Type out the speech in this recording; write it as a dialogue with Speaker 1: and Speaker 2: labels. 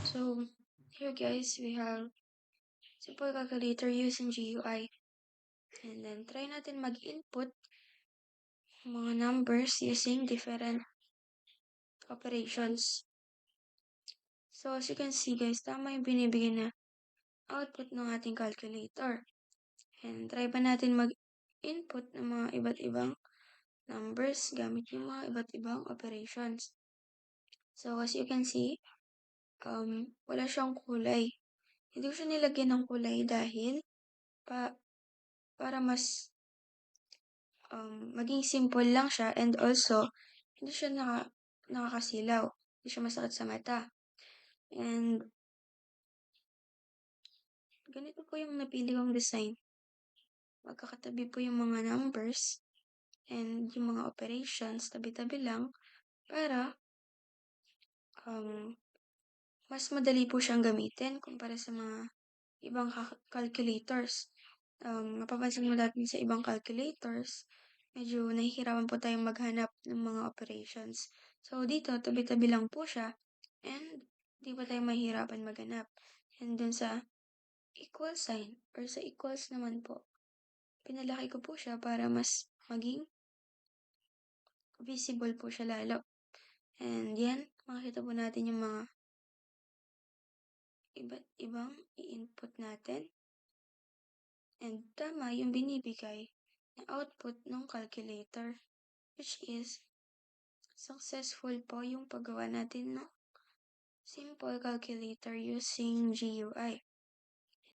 Speaker 1: So, here guys, we have simple calculator using GUI. And then, try natin mag-input mga numbers using different operations. So, as you can see guys, tama yung binibigay na output ng ating calculator. And try ba natin mag-input ng mga iba't ibang numbers gamit yung mga iba't ibang operations. So, as you can see, wala siyang kulay. Hindi ko siya nilagyan ng kulay dahil para mas maging simple lang siya, and also hindi siya nakakasilaw. Hindi siya masakit sa mata. And ganito po yung napili kong design. Magkakatabi po yung mga numbers and yung mga operations tabi-tabi lang para mas madali po siyang gamitin kumpara sa mga ibang calculators. Mapapansin mo natin sa ibang calculators, medyo nahihirapan po tayong maghanap ng mga operations. So, dito, tabi-tabi lang po siya, and di pa tayo mahirapan maghanap. And dun sa equal sign, or sa equals naman po, pinalaki ko po siya para mas maging visible po siya lalo. And yan, makikita po natin yung mga iba't ibang i-input natin. And tama yung binibigay na output ng calculator, which is successful po yung paggawa natin ng simple calculator using GUI.